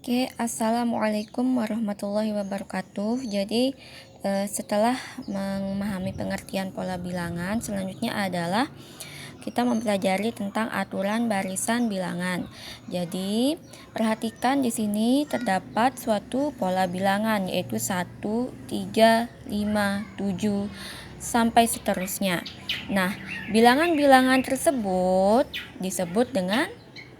Oke, assalamualaikum warahmatullahi wabarakatuh. Jadi, setelah memahami pengertian pola bilangan, selanjutnya adalah kita mempelajari tentang aturan barisan bilangan. Jadi, perhatikan di sini terdapat suatu pola bilangan, yaitu 1, 3, 5, 7, sampai seterusnya. Nah, bilangan-bilangan tersebut disebut dengan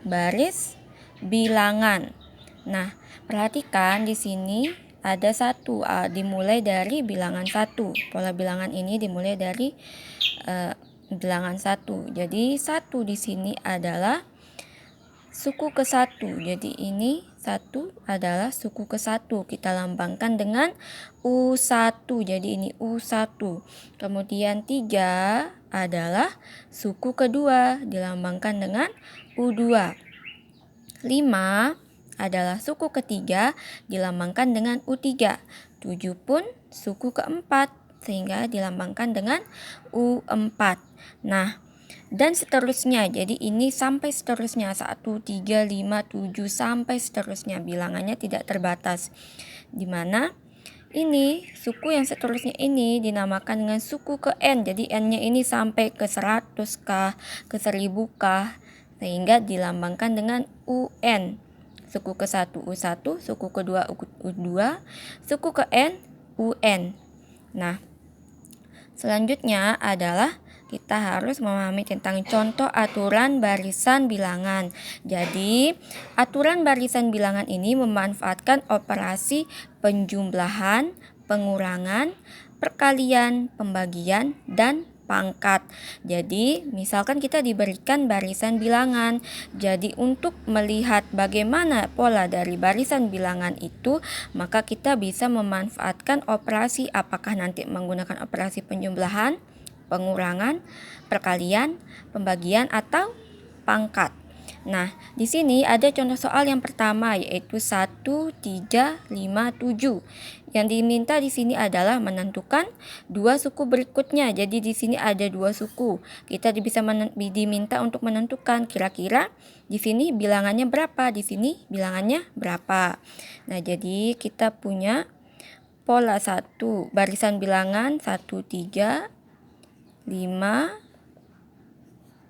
baris bilangan. Nah, perhatikan di sini ada satu, dimulai dari bilangan 1. Pola bilangan ini dimulai dari bilangan 1. Jadi 1 di sini adalah suku ke-1. Jadi ini 1 adalah suku ke-1. Kita lambangkan dengan U1. Jadi ini U1. Kemudian 3 adalah suku kedua, dilambangkan dengan U2. 5 adalah suku ketiga, dilambangkan dengan U3. 7 pun suku keempat, sehingga dilambangkan dengan U4. Nah, dan seterusnya. Jadi ini sampai seterusnya, 1, 3, 5, 7, sampai seterusnya. Bilangannya tidak terbatas. Dimana ini suku yang seterusnya ini dinamakan dengan suku ke N. Jadi N-nya ini sampai ke 100kah, ke 1000kah, sehingga dilambangkan dengan UN. Suku ke-1 U1, suku kedua U2, suku ke N UN. Nah, selanjutnya adalah kita harus memahami tentang contoh aturan barisan bilangan. Jadi, aturan barisan bilangan ini memanfaatkan operasi penjumlahan, pengurangan, perkalian, pembagian, dan pangkat. Jadi, misalkan kita diberikan barisan bilangan. Jadi, untuk melihat bagaimana pola dari barisan bilangan itu, maka kita bisa memanfaatkan operasi, apakah nanti menggunakan operasi penjumlahan, pengurangan, perkalian, pembagian, atau pangkat. Nah, di sini ada contoh soal yang pertama, yaitu 1, 3, 5, 7. Yang diminta di sini adalah menentukan dua suku berikutnya. Jadi di sini ada dua suku. Kita bisa diminta untuk menentukan kira-kira di sini bilangannya berapa, di sini bilangannya berapa. Nah, jadi kita punya pola 1, barisan bilangan 1, 3, 5,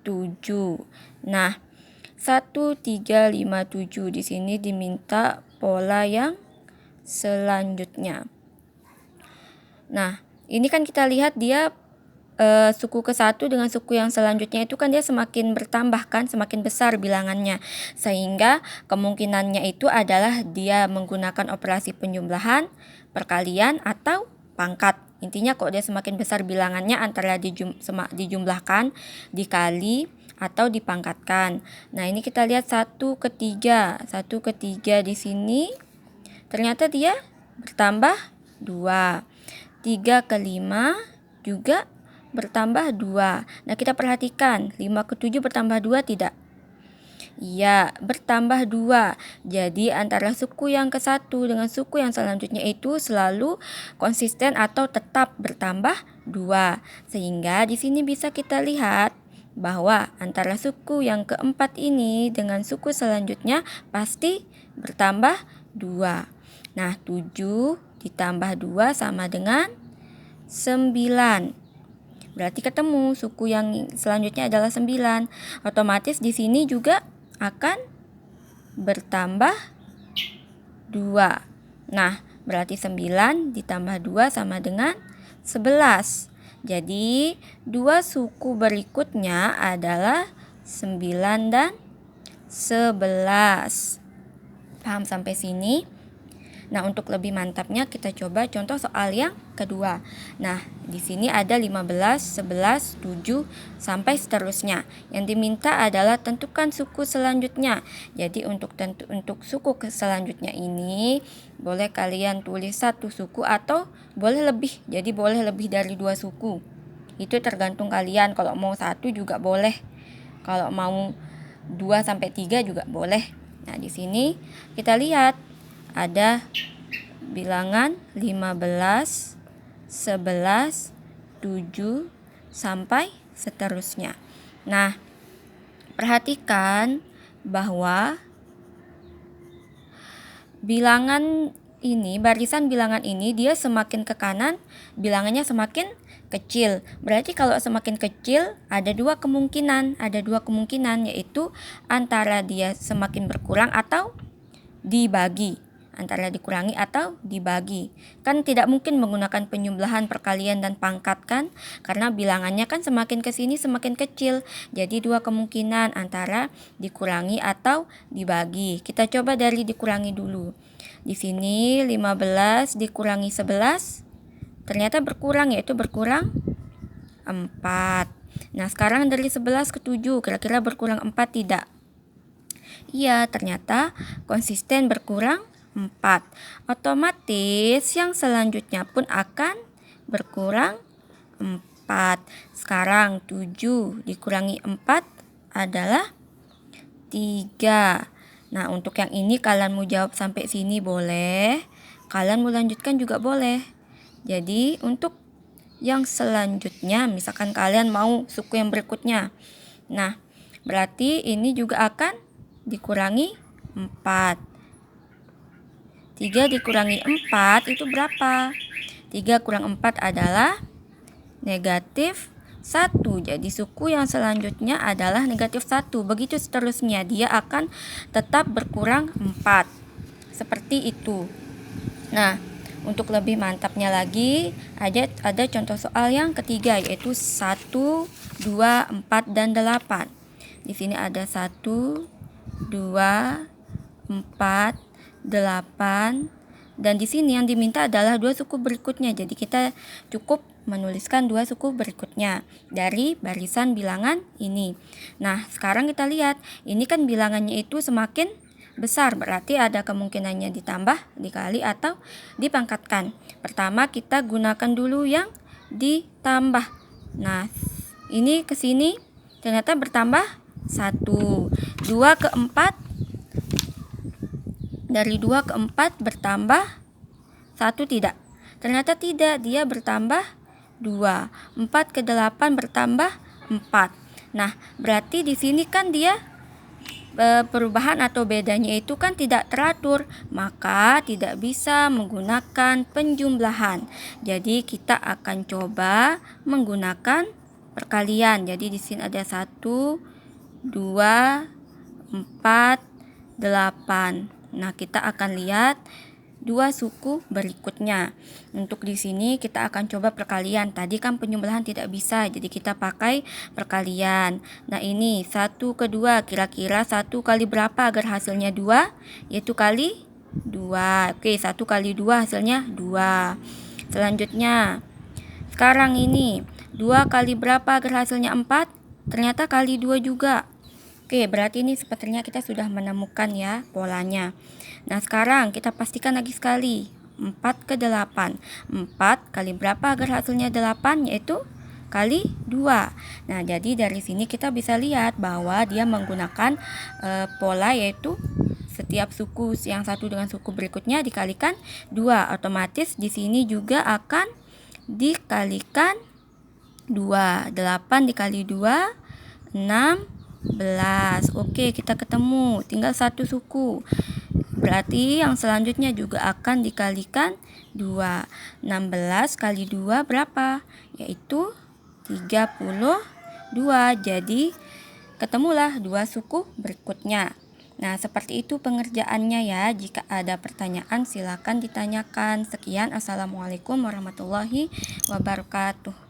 7. Nah, 1, 3, 5, 7 di sini diminta pola yang selanjutnya. Nah, ini kan kita lihat dia suku ke-1 dengan suku yang selanjutnya itu kan dia semakin bertambah kan, semakin besar bilangannya. Sehingga kemungkinannya itu adalah dia menggunakan operasi penjumlahan, perkalian, atau pangkat. Intinya kok dia semakin besar bilangannya antara dijumlahkan, dikali, atau dipangkatkan. Nah, ini kita lihat 1 ke 3. 1 ke 3 di sini ternyata dia bertambah 2. 3 ke 5 juga bertambah 2. Nah, kita perhatikan 5 ke 7 bertambah 2 tidak? Iya, bertambah 2. Jadi antara suku yang ke-1 dengan suku yang selanjutnya itu selalu konsisten atau tetap bertambah 2. Sehingga di sini bisa kita lihat bahwa antara suku yang keempat ini dengan suku selanjutnya pasti bertambah 2. Nah, 7 ditambah 2 sama dengan 9. Berarti ketemu suku yang selanjutnya adalah 9. Otomatis di sini juga akan bertambah 2. Nah, berarti 9 ditambah 2 sama dengan 11. Jadi, dua suku berikutnya adalah 9 dan 11. Paham sampai sini? Nah, untuk lebih mantapnya kita coba contoh soal yang kedua. Nah, di sini ada 15, 11, 7, sampai seterusnya. Yang diminta adalah tentukan suku selanjutnya. Jadi untuk suku selanjutnya ini boleh kalian tulis satu suku atau boleh lebih. Jadi boleh lebih dari 2 suku. Itu tergantung kalian. Kalau mau 1 juga boleh. Kalau mau 2 sampai 3 juga boleh. Nah, di sini kita lihat ada bilangan 15, 11, 7, sampai seterusnya. Nah, perhatikan bahwa bilangan ini, barisan bilangan ini dia semakin ke kanan, bilangannya semakin kecil. Berarti kalau semakin kecil ada dua kemungkinan, yaitu antara dia semakin berkurang atau dibagi. Antara dikurangi atau dibagi. Kan tidak mungkin menggunakan penjumlahan, perkalian, dan pangkat kan? Karena bilangannya kan semakin ke sini semakin kecil. Jadi dua kemungkinan antara dikurangi atau dibagi. Kita coba dari dikurangi dulu. Di sini 15 dikurangi 11 ternyata berkurang, yaitu berkurang 4. Nah, sekarang dari 11 ke 7 kira-kira berkurang 4 tidak? Iya, ternyata konsisten berkurang 4. Otomatis yang selanjutnya pun akan berkurang 4. Sekarang 7 dikurangi 4 adalah 3. Nah, untuk yang ini kalian mau jawab sampai sini boleh. Kalian mau lanjutkan juga boleh. Jadi, untuk yang selanjutnya, misalkan kalian mau suku yang berikutnya. Nah, berarti ini juga akan dikurangi 4. 3 dikurangi 4 itu berapa? 3 kurang 4 adalah negatif 1. Jadi suku yang selanjutnya adalah negatif 1. Begitu seterusnya, dia akan tetap berkurang 4. Seperti itu. Nah, untuk lebih mantapnya lagi, ada contoh soal yang ketiga, yaitu 1, 2, 4, dan 8. Di sini ada 1, 2, 4, 8, dan di sini yang diminta adalah dua suku berikutnya. Jadi kita cukup menuliskan dua suku berikutnya dari barisan bilangan ini. Nah, sekarang kita lihat, ini kan bilangannya itu semakin besar, berarti ada kemungkinannya ditambah, dikali, atau dipangkatkan. Pertama kita gunakan dulu yang ditambah. Nah, ini ke sini ternyata bertambah 1. 2 ke 4, dari 2 ke 4 bertambah 1 tidak? Ternyata tidak, dia bertambah 2. 4 ke 8 bertambah 4. Nah, berarti di sini kan dia perubahan atau bedanya itu kan tidak teratur, maka tidak bisa menggunakan penjumlahan. Jadi kita akan coba menggunakan perkalian. Jadi di sini ada 1, 2, 4, 8. Nah, kita akan lihat dua suku berikutnya. Untuk di sini kita akan coba perkalian. Tadi kan penjumlahan tidak bisa, jadi kita pakai perkalian. Nah, ini 1 ke 2, kira-kira 1 kali berapa agar hasilnya 2? Yaitu kali 2. Oke, 1 kali 2 hasilnya 2. Selanjutnya, sekarang ini 2 kali berapa agar hasilnya 4? Ternyata kali 2 juga. Oke, berarti ini sepertinya kita sudah menemukan ya polanya. Nah, sekarang kita pastikan lagi sekali. 4 ke 8. 4 kali berapa agar hasilnya 8? Yaitu kali 2. Nah, jadi dari sini kita bisa lihat bahwa dia menggunakan pola, yaitu setiap suku yang satu dengan suku berikutnya dikalikan 2. Otomatis di sini juga akan dikalikan 2. 8 dikali 2, 16. Oke, kita ketemu. Tinggal satu suku. Berarti yang selanjutnya juga akan dikalikan 2. 16 kali 2 berapa? Yaitu 32. Jadi ketemulah dua suku berikutnya. Nah, seperti itu pengerjaannya ya. Jika ada pertanyaan silakan ditanyakan. Sekian, assalamualaikum warahmatullahi wabarakatuh.